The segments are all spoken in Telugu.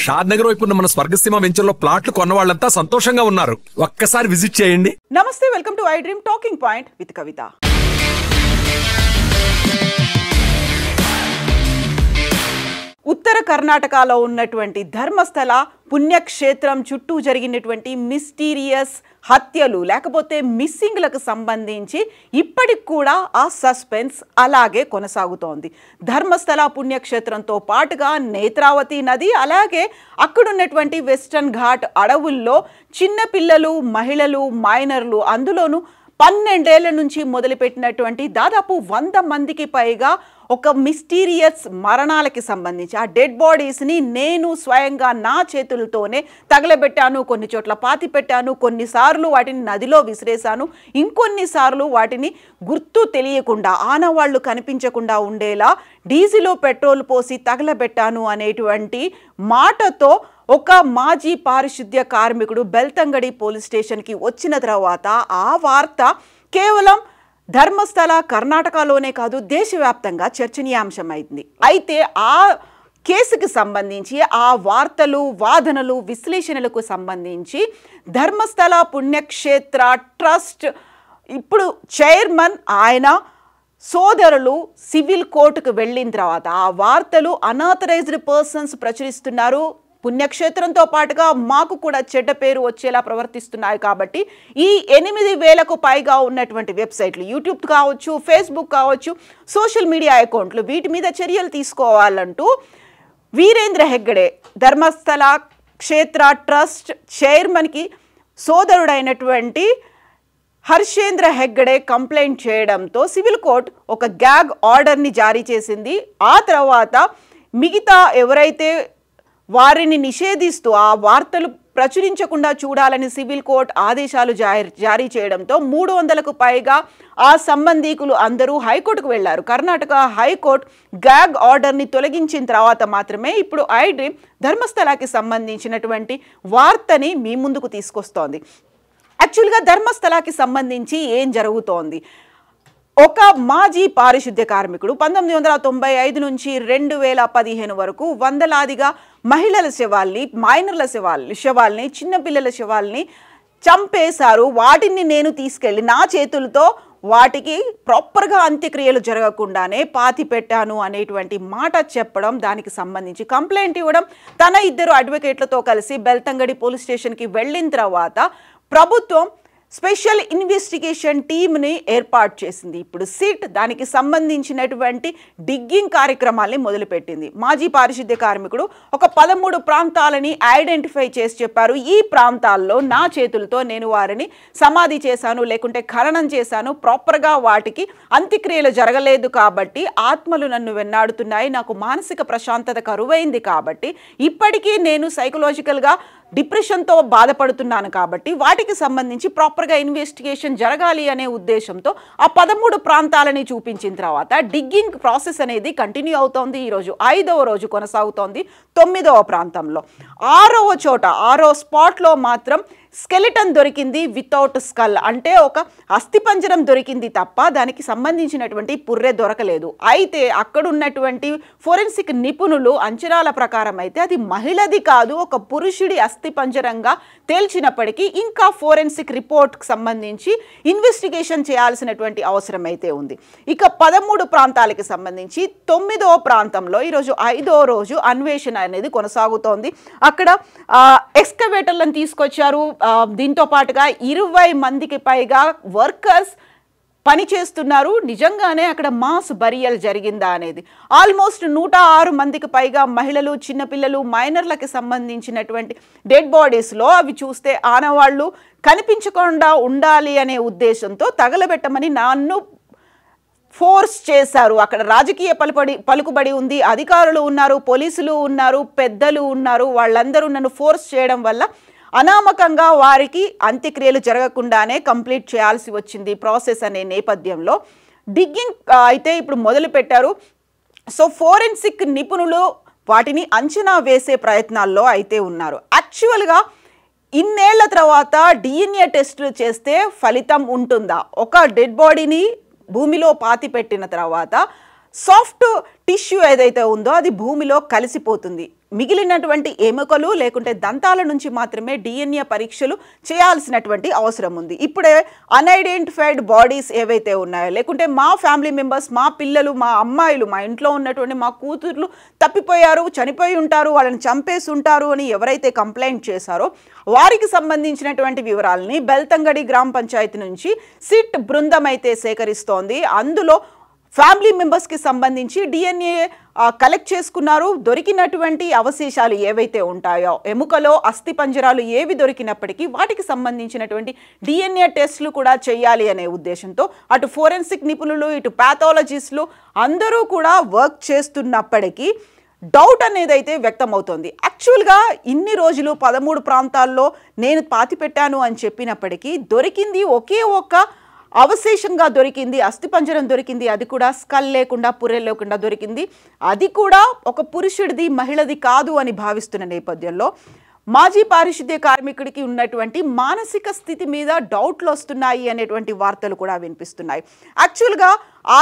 షాద్ నగర్ వైపు ఉన్న మన స్వర్గసీమ వెంచర్ లో ప్లాట్లు కొన్న వాళ్ళంతా సంతోషంగా ఉన్నారు. ఒక్కసారి విజిట్ చేయండి. నమస్తే, welcome to I dream talking point with Kavitha. ఉత్తర కర్ణాటకలో ఉన్నటువంటి ధర్మస్థల పుణ్యక్షేత్రం చుట్టూ జరిగినటువంటి మిస్టీరియస్ హత్యలు లేకపోతే మిస్సింగ్లకు సంబంధించి ఇప్పటికి కూడా ఆ సస్పెన్స్ అలాగే కొనసాగుతోంది. ధర్మస్థల పుణ్యక్షేత్రంతో పాటుగా నేత్రావతి నది, అలాగే అక్కడున్నటువంటి వెస్టర్న్ ఘాట్ అడవుల్లో చిన్నపిల్లలు, మహిళలు, మైనర్లు, అందులోనూ 12 ఏళ్ల నుంచి మొదలుపెట్టినటువంటి దాదాపు 100 మందికి పైగా ఒక మిస్టీరియస్ మరణాలకి సంబంధించి ఆ డెడ్ బాడీస్ని నేను స్వయంగా నా చేతులతోనే తగలబెట్టాను, కొన్ని చోట్ల పాతి పెట్టాను, కొన్నిసార్లు వాటిని నదిలో విసిరేశాను, ఇంకొన్నిసార్లు వాటిని గుర్తు తెలియకుండా ఆనవాళ్లు కనిపించకుండా ఉండేలా డీజిలో పెట్రోల్ పోసి తగలబెట్టాను అనేటువంటి మాటతో ఒక మాజీ పారిశుద్ధ్య కార్మికుడు బెల్తంగడి పోలీస్ స్టేషన్కి వచ్చిన తర్వాత ఆ వార్త కేవలం ధర్మస్థల కర్ణాటకలోనే కాదు దేశవ్యాప్తంగా చర్చనీయాంశమైంది. అయితే ఆ కేసుకి సంబంధించి ఆ వార్తలు, వాదనలు, విశ్లేషణలకు సంబంధించి ధర్మస్థల పుణ్యక్షేత్ర ట్రస్ట్ ఇప్పుడు చైర్మన్ ఆయన సోదరులు సివిల్ కోర్టుకు వెళ్ళిన తర్వాత ఆ వార్తలు అనాథరైజ్డ్ పర్సన్స్ ప్రచురిస్తున్నారు, పుణ్యక్షేత్రంతో పాటుగా మాకు కూడా చెడ్డ పేరు వచ్చేలా ప్రవర్తిస్తున్నాయి కాబట్టి ఈ 8,000కు పైగా ఉన్నటువంటి వెబ్సైట్లు, యూట్యూబ్ కావచ్చు, ఫేస్బుక్ కావచ్చు, సోషల్ మీడియా అకౌంట్లు, వీటి మీద చర్యలు తీసుకోవాలంటూ వీరేంద్ర హెగ్గడే ధర్మస్థల క్షేత్ర ట్రస్ట్ చైర్మన్కి సోదరుడైనటువంటి హర్షేంద్ర హెగ్గడే కంప్లైంట్ చేయడంతో సివిల్ కోర్ట్ ఒక గ్యాగ్ ఆర్డర్ని జారీ చేసింది. ఆ తర్వాత మిగతా ఎవరైతే వారిని నిషేధిస్తూ ఆ వార్తలు ప్రచురించకుండా చూడాలని సివిల్ కోర్ట్ ఆదేశాలు జారీ చేయడంతో 300కు పైగా ఆ సంబంధీకులు అందరూ హైకోర్టుకు వెళ్లారు. కర్ణాటక హైకోర్టు గ్యాగ్ ఆర్డర్ని తొలగించిన తర్వాత మాత్రమే ఇప్పుడు ఐ డ్రీమ్ ధర్మస్థలకి సంబంధించినటువంటి వార్తని మీ ముందుకు తీసుకొస్తోంది. యాక్చువల్గా ధర్మస్థలకి సంబంధించి ఏం జరుగుతోంది? ఒక మాజీ పారిశుద్ధ్య కార్మికుడు 1995 నుంచి 2015 వరకు వందలాదిగా మహిళల శవాల్ని, మైనర్ల శవాల్ని, చిన్నపిల్లల శవాల్ని చంపేశారు. వాటిని నేను తీసుకెళ్ళి నా చేతులతో వాటికి ప్రాపర్గా అంత్యక్రియలు జరగకుండానే పాతి పెట్టాను అనేటువంటి మాట చెప్పడం, దానికి సంబంధించి కంప్లైంట్ ఇవ్వడం, తన 2 అడ్వకేట్లతో కలిసి బెల్తంగడి పోలీస్ స్టేషన్కి వెళ్ళిన తర్వాత ప్రభుత్వం స్పెషల్ ఇన్వెస్టిగేషన్ టీమ్ని ఏర్పాటు చేసింది. ఇప్పుడు సిట్ దానికి సంబంధించినటువంటి డిగ్గింగ్ కార్యక్రమాల్ని మొదలుపెట్టింది. మాజీ పారిశుద్ధ్య కార్మికుడు ఒక 13 ప్రాంతాలని ఐడెంటిఫై చేసి చెప్పారు. ఈ ప్రాంతాల్లో నా చేతులతో నేను వారిని సమాధి చేశాను, లేకుంటే ఖననం చేశాను, ప్రాపర్గా వాటికి అంత్యక్రియలు జరగలేదు కాబట్టి ఆత్మలు నన్ను వెన్నాడుతున్నాయి, నాకు మానసిక ప్రశాంతత కరువైంది కాబట్టి ఇప్పటికీ నేను సైకలాజికల్గా డిప్రెషన్తో బాధపడుతున్నాను కాబట్టి వాటికి సంబంధించి ప్రాపర్గా ఇన్వెస్టిగేషన్ జరగాలి అనే ఉద్దేశంతో ఆ 13 ప్రాంతాలని చూపించిన తర్వాత డిగ్గింగ్ ప్రాసెస్ అనేది కంటిన్యూ అవుతోంది. ఈరోజు 5వ రోజు కొనసాగుతోంది. 9వ ప్రాంతంలో 6వ స్పాట్లో మాత్రం స్కెలిటన్ దొరికింది వితౌట్ స్కల్, అంటే ఒక అస్థిపంజరం దొరికింది తప్ప దానికి సంబంధించినటువంటి పుర్రె దొరకలేదు. అయితే అక్కడ ఉన్నటువంటి ఫోరెన్సిక్ నిపుణులు అంచనాల ప్రకారం అయితే అది మహిళది కాదు, ఒక పురుషుడి అస్థిపంజరంగా తేల్చినప్పటికీ ఇంకా ఫోరెన్సిక్ రిపోర్ట్కి సంబంధించి ఇన్వెస్టిగేషన్ చేయాల్సినటువంటి అవసరం అయితే ఉంది. ఇక 13 ప్రాంతాలకి సంబంధించి 9వ ప్రాంతంలో ఈరోజు 5వ రోజు అన్వేషణ అనేది కొనసాగుతోంది. అక్కడ ఎక్స్కవేటర్లను తీసుకొచ్చారు. దీంతో పాటుగా 20 మందికి పైగా వర్కర్స్ పనిచేస్తున్నారు. నిజంగానే అక్కడ మాస్ బరియల్ జరిగిందా అనేది ఆల్మోస్ట్ 106 మందికి పైగా మహిళలు, చిన్నపిల్లలు, మైనర్లకి సంబంధించినటువంటి డెడ్ బాడీస్లో అవి చూస్తే ఆనవాళ్లు కనిపించకుండా ఉండాలి అనే ఉద్దేశంతో తగలబెట్టమని నన్ను ఫోర్స్ చేశారు. అక్కడ రాజకీయ పలుకుబడి ఉంది, అధికారులు ఉన్నారు, పోలీసులు ఉన్నారు, పెద్దలు ఉన్నారు, వాళ్ళందరూ నన్ను ఫోర్స్ చేయడం వల్ల అనామకంగా వారికి అంత్యక్రియలు జరగకుండానే కంప్లీట్ చేయాల్సి వచ్చింది ప్రాసెస్ అనే నేపథ్యంలో డిగ్గింగ్ అయితే ఇప్పుడు మొదలు పెట్టారు. సో ఫోరెన్సిక్ నిపుణులు వాటిని అంచనా వేసే ప్రయత్నాల్లో అయితే ఉన్నారు. యాక్చువల్గా ఇన్నేళ్ల తర్వాత డిఎన్ఏ టెస్టులు చేస్తే ఫలితం ఉంటుందా? ఒక డెడ్ బాడీని భూమిలో పాతి పెట్టిన తర్వాత సాఫ్ట్ టిష్యూ ఏదైతే ఉందో అది భూమిలో కలిసిపోతుంది. మిగిలినటువంటి ఎముకలు లేకుంటే దంతాల నుంచి మాత్రమే DNA పరీక్షలు చేయాల్సినటువంటి అవసరం ఉంది. ఇప్పుడే అన్ఐడెంటిఫైడ్ బాడీస్ ఏవైతే ఉన్నాయో లేకుంటే మా ఫ్యామిలీ మెంబర్స్, మా పిల్లలు, మా అమ్మాయిలు, మా ఇంట్లో ఉన్నటువంటి మా కూతుర్లు తప్పిపోయారు, చనిపోయి ఉంటారు, వాళ్ళని చంపేసి ఉంటారు అని ఎవరైతే కంప్లైంట్ చేశారో వారికి సంబంధించినటువంటి వివరాలని బెల్తంగడి గ్రామ పంచాయతీ నుంచి సిట్ బృందం అయితే సేకరిస్తోంది. అందులో ఫ్యామిలీ మెంబర్స్కి సంబంధించి DNA కలెక్ట్ చేసుకున్నారు. దొరికినటువంటి అవశేషాలు ఏవైతే ఉంటాయో, ఎముకలో అస్థి పంజరాలు ఏవి దొరికినప్పటికీ వాటికి సంబంధించినటువంటి DNA టెస్టులు కూడా చేయాలి అనే ఉద్దేశంతో అటు ఫోరెన్సిక్ నిపుణులు, ఇటు ప్యాథాలజిస్టులు అందరూ కూడా వర్క్ చేస్తున్నప్పటికీ డౌట్ అనేది అయితే వ్యక్తమవుతోంది. యాక్చువల్గా ఇన్ని రోజులు 13 ప్రాంతాల్లో నేను పాతిపెట్టాను అని చెప్పినప్పటికీ దొరికింది ఒకే ఒక్క అవశేషంగా దొరికింది, అస్థిపంజరం దొరికింది. అది కూడా స్కల్ లేకుండా, పుర్రె లేకుండా దొరికింది. అది కూడా ఒక పురుషుడిది, మహిళది కాదు అని భావిస్తున్న నేపథ్యంలో మాజీ పారిశుద్ధ్య కార్మికుడికి ఉన్నటువంటి మానసిక స్థితి మీద డౌట్లు వస్తున్నాయి అనేటువంటి వార్తలు కూడా వినిపిస్తున్నాయి. యాక్చువల్గా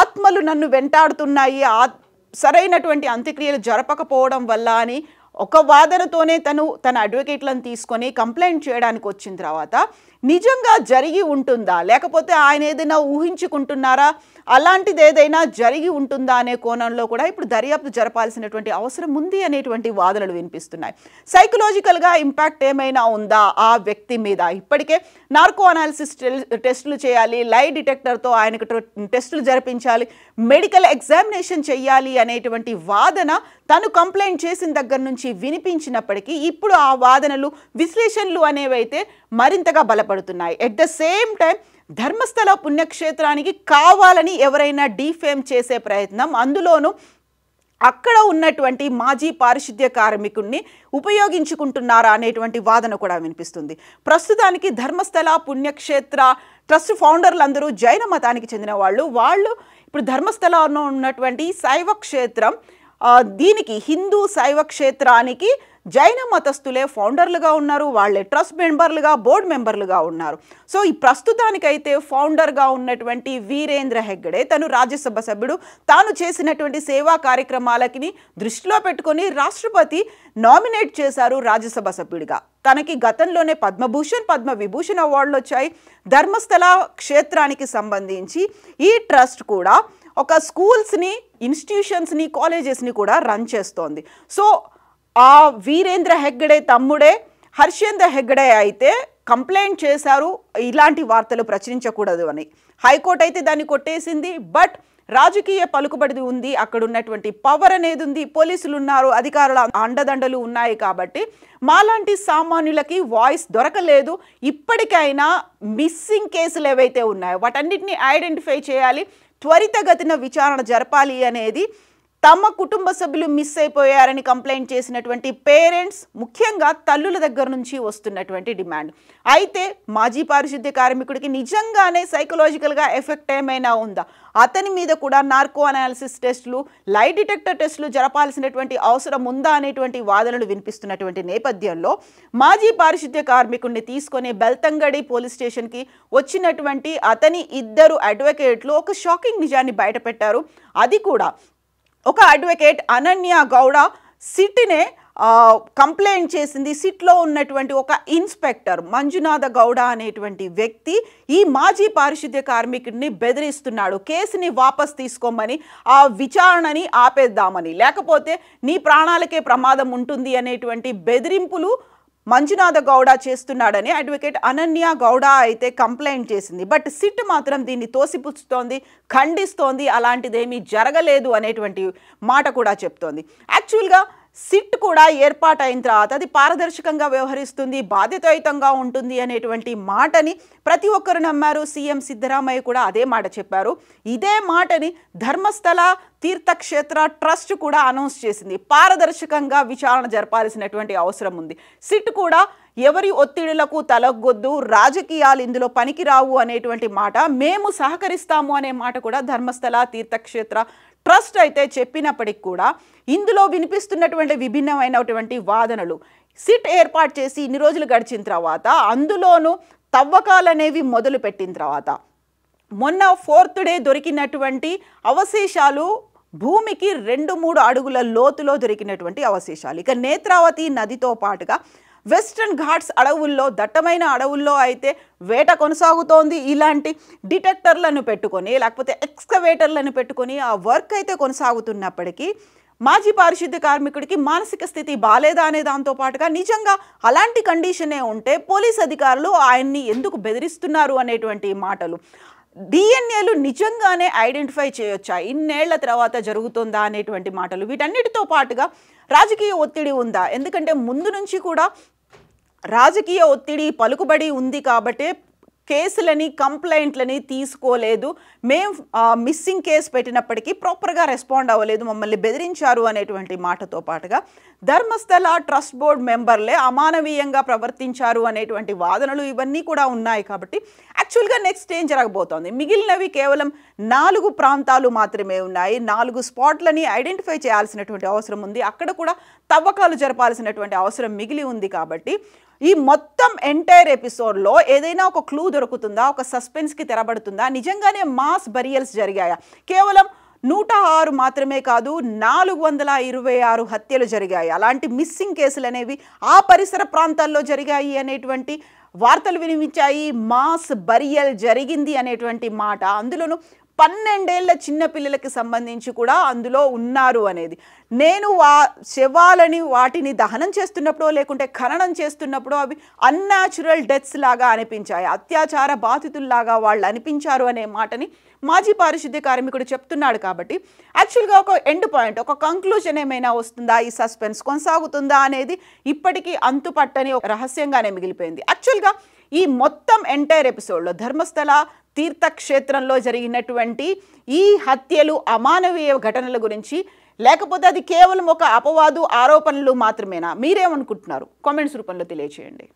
ఆత్మలు నన్ను వెంటాడుతున్నాయి, సరైనటువంటి అంత్యక్రియలు జరపకపోవడం వల్ల అని ఒక వాదనతోనే తన అడ్వకేట్లను తీసుకొని కంప్లైంట్ చేయడానికి వచ్చిన తర్వాత నిజంగా జరిగి ఉంటుందా, లేకపోతే ఆయన ఏదైనా ఊహించుకుంటున్నారా, అలాంటిది ఏదైనా జరిగి ఉంటుందా అనే కోణంలో కూడా ఇప్పుడు దర్యాప్తు జరపాల్సినటువంటి అవసరం ఉంది అనేటువంటి వాదనలు వినిపిస్తున్నాయి. సైకలాజికల్గా ఇంపాక్ట్ ఏమైనా ఉందా ఆ వ్యక్తి మీద? ఇప్పటికే నార్కో అనాలిసిస్ టెస్టులు చేయాలి, లై డిటెక్టర్తో ఆయనకు టెస్టులు జరిపించాలి, మెడికల్ ఎగ్జామినేషన్ చేయాలి అనేటువంటి వాదన తను కంప్లైంట్ చేసిన దగ్గర నుంచి వినిపించినప్పటికీ ఇప్పుడు ఆ వాదనలు, విశ్లేషణలు అనేవైతే మరింతగా బలపడుతున్నాయి. At the same time Dharmasthala పుణ్యక్షేత్రానికి కావాలని ఎవరైనా డిఫేమ్ చేసే ప్రయత్నం, అందులోనూ అక్కడ ఉన్నటువంటి మాజీ పారిశుద్ధ్య కార్మికుడిని ఉపయోగించుకుంటున్నారా అనేటువంటి వాదన కూడా వినిపిస్తుంది. ప్రస్తుతానికి ధర్మస్థల పుణ్యక్షేత్ర ట్రస్ట్ ఫౌండర్లు అందరూ జైన మతానికి చెందిన వాళ్ళు ఇప్పుడు ధర్మస్థలంలో ఉన్నటువంటి శైవ క్షేత్రం, దీనికి హిందూ శైవ క్షేత్రానికి జైన మతస్థులే ఫౌండర్లుగా ఉన్నారు, వాళ్ళే ట్రస్ట్ మెంబర్లుగా, బోర్డు మెంబర్లుగా ఉన్నారు. సో ఈ ప్రస్తుతానికైతే ఫౌండర్గా ఉన్నటువంటి వీరేంద్ర హెగ్గడే తను రాజ్యసభ సభ్యుడు. తాను చేసినటువంటి సేవా కార్యక్రమాలకి దృష్టిలో పెట్టుకొని రాష్ట్రపతి నామినేట్ చేశారు రాజ్యసభ సభ్యుడిగా. తనకి గతంలోనే పద్మభూషణ్, పద్మవిభూషణ్ అవార్డులు వచ్చాయి. ధర్మస్థల క్షేత్రానికి సంబంధించి ఈ ట్రస్ట్ కూడా ఒక స్కూల్స్ని, ఇన్స్టిట్యూషన్స్ని, కాలేజెస్ని కూడా రన్ చేస్తోంది. సో ఆ వీరేంద్ర హెగ్గడే తమ్ముడే హర్షేంద్ర హెగ్గడే అయితే కంప్లైంట్ చేశారు ఇలాంటి వార్తలు ప్రచురించకూడదు అని. హైకోర్టు అయితే దాన్ని కొట్టేసింది. బట్ రాజకీయ పలుకుబడి ఉంది, అక్కడ ఉన్నటువంటి పవర్ అనేది ఉంది, పోలీసులు ఉన్నారు, అధికారుల అండదండలు ఉన్నాయి. కాబట్టి మాలాంటి సామాన్యులకి వాయిస్ దొరకలేదు. ఇప్పటికైనా మిస్సింగ్ కేసులు ఏవైతే ఉన్నాయో వాటన్నిటిని ఐడెంటిఫై చేయాలి, త్వరితగతిన విచారణ జరపాలి అనేది తమ కుటుంబ సభ్యులు మిస్ అయిపోయారని కంప్లైంట్ చేసినటువంటి పేరెంట్స్, ముఖ్యంగా తల్లుల దగ్గర నుంచి వస్తున్నటువంటి డిమాండ్. అయితే మాజీ పారిశుద్ధ్య కార్మికుడికి నిజంగానే సైకలాజికల్గా ఎఫెక్ట్ ఏమైనా ఉందా, అతని మీద కూడా నార్కో అనాలిసిస్ టెస్టులు, లై డిటెక్టర్ టెస్టులు జరపాల్సినటువంటి అవసరం ఉందా అనేటువంటి వాదనలు వినిపిస్తున్నటువంటి నేపథ్యంలో మాజీ పారిశుద్ధ్య కార్మికుడిని తీసుకొని బెల్తంగడి పోలీస్ స్టేషన్కి వచ్చినటువంటి అతని ఇద్దరు అడ్వకేట్లు ఒక షాకింగ్ నిజాన్ని బయటపెట్టారు. అది కూడా ఒక అడ్వకేట్ అనన్య గౌడ సిట్నే కంప్లైంట్ చేసింది. సిట్లో ఉన్నటువంటి ఒక ఇన్స్పెక్టర్ మంజునాథ గౌడ అనేటువంటి వ్యక్తి ఈ మాజీ పారిశుద్ధ్య కార్మికుడిని బెదిరిస్తున్నాడు, కేసుని వాపస్ తీసుకోమని, ఆ విచారణని ఆపేద్దామని, లేకపోతే నీ ప్రాణాలకే ప్రమాదం ఉంటుంది అనేటువంటి బెదిరింపులు మంజునాథ గౌడ చేస్తున్నాడని అడ్వకేట్ అనన్య గౌడ అయితే కంప్లైంట్ చేసింది. బట్ సిట్ మాత్రం దీన్ని తోసిపుచ్చుతోంది, ఖండిస్తోంది, అలాంటిదేమీ జరగలేదు అనేటువంటి మాట కూడా చెప్తోంది. యాక్చువల్గా సిట్ కూడా ఏర్పాటైన తర్వాత అది పారదర్శకంగా వ్యవహరిస్తుంది, బాధ్యతాయుతంగా ఉంటుంది అనేటువంటి మాటని ప్రతి ఒక్కరు నమ్మారు. సీఎం సిద్ధరామయ్య కూడా అదే మాట చెప్పారు. ఇదే మాటని ధర్మస్థల తీర్థక్షేత్ర ట్రస్ట్ కూడా అనౌన్స్ చేసింది. పారదర్శకంగా విచారణ జరపాల్సినటువంటి అవసరం ఉంది. సిట్ కూడా ఎవరి ఒత్తిడులకు తలగొద్దు, రాజకీయాలు ఇందులో పనికిరావు అనేటువంటి మాట, మేము సహకరిస్తాము అనే మాట కూడా ధర్మస్థల తీర్థక్షేత్ర ట్రస్ట్ అయితే చెప్పినప్పటికి కూడా ఇందులో వినిపిస్తున్నటువంటి విభిన్నమైనటువంటి వాదనలు, సిట్ ఏర్పాటు చేసి ఇన్ని రోజులు గడిచిన తర్వాత అందులోనూ తవ్వకాలనేవి మొదలు పెట్టిన తర్వాత మొన్న 4th డే దొరికినటువంటి అవశేషాలు భూమికి 2-3 అడుగుల లోతులో దొరికినటువంటి అవశేషాలు. ఇక నేత్రావతి నదితో పాటుగా వెస్టర్న్ ఘాట్స్ అడవుల్లో, దట్టమైన అడవుల్లో అయితే వేట కొనసాగుతోంది. ఇలాంటి డిటెక్టర్లను పెట్టుకొని లేకపోతే ఎక్స్కవేటర్లను పెట్టుకొని ఆ వర్క్ అయితే కొనసాగుతున్నప్పటికీ మాజీ పారిశుద్ధ్య కార్మికుడికి మానసిక స్థితి బాలేదా అనే దాంతో పాటుగా నిజంగా అలాంటి కండిషనే ఉంటే పోలీస్ అధికారులు ఆయన్ని ఎందుకు బెదిరిస్తున్నారు అనేటువంటి మాటలు, డిఎన్ఏలు నిజంగానే ఐడెంటిఫై చేయొచ్చా, ఇన్నేళ్ల తర్వాత జరుగుతుందా అనేటువంటి మాటలు, వీటన్నిటితో పాటుగా రాజకీయ ఒత్తిడి ఉందా? ఎందుకంటే ముందు నుంచి కూడా రాజకీయ ఒత్తిడి, పలుకుబడి ఉంది కాబట్టి కేసులని, కంప్లైంట్లని తీసుకోలేదు. మేము మిస్సింగ్ కేసు పెట్టినప్పటికీ ప్రాపర్గా రెస్పాండ్ అవ్వలేదు, మమ్మల్ని బెదిరించారు అనేటువంటి మాటతో పాటుగా ధర్మస్థల ట్రస్ట్ బోర్డ్ మెంబర్లే అమానవీయంగా ప్రవర్తించారు అనేటువంటి వాదనలు ఇవన్నీ కూడా ఉన్నాయి. కాబట్టి యాక్చువల్గా నెక్స్ట్ ఏం జరగబోతోంది? మిగిలినవి కేవలం 4 ప్రాంతాలు మాత్రమే ఉన్నాయి. 4 స్పాట్లని ఐడెంటిఫై చేయాల్సినటువంటి అవసరం ఉంది. అక్కడ కూడా తవ్వకాలు జరపాల్సినటువంటి అవసరం మిగిలి ఉంది. కాబట్టి ఈ మొత్తం ఎంటైర్ ఎపిసోడ్లో ఏదైనా ఒక క్లూ దొరుకుతుందా? ఒక సస్పెన్స్కి తెరబడుతుందా? నిజంగానే మాస్ బరియల్స్ జరిగాయా? కేవలం 106 మాత్రమే కాదు, 426 హత్యలు జరిగాయి. అలాంటి మిస్సింగ్ కేసులు అనేవి ఆ పరిసర ప్రాంతాల్లో జరిగాయి అనేటువంటి వార్తలు వినిపించాయి. మాస్ బరియల్ జరిగింది అనేటువంటి మాట, అందులోనూ 12 ఏళ్ల చిన్నపిల్లలకి సంబంధించి కూడా అందులో ఉన్నారు అనేది. నేను శవాలని వాటిని దహనం చేస్తున్నప్పుడు లేకుంటే ఖననం చేస్తున్నప్పుడు అవి అన్యాచురల్ డెత్స్ లాగా అనిపించాయి, అత్యాచార బాధితుల్లాగా వాళ్ళు అనిపించారు అనే మాటని మాజీ పారిశుద్ధ్య కార్మికుడు చెప్తున్నాడు. కాబట్టి యాక్చువల్గా ఒక ఎండ్ పాయింట్, ఒక కంక్లూజన్ ఏమైనా వస్తుందా? ఈ సస్పెన్స్ కొనసాగుతుందా అనేది ఇప్పటికీ అంతుపట్టని ఒక రహస్యంగానే మిగిలిపోయింది. యాక్చువల్గా ఈ మొత్తం ఎంటైర్ ఎపిసోడ్లో ధర్మస్థల తీర్థక్షేత్రంలో జరిగినటువంటి ఈ హత్యలు, అమానవీయ ఘటనల గురించి, లేకపోతే అది కేవలం ఒక అపవాదు, ఆరోపణలు మాత్రమేనా? మీరేమనుకుంటున్నారు? కామెంట్స్ రూపంలో తెలియజేయండి.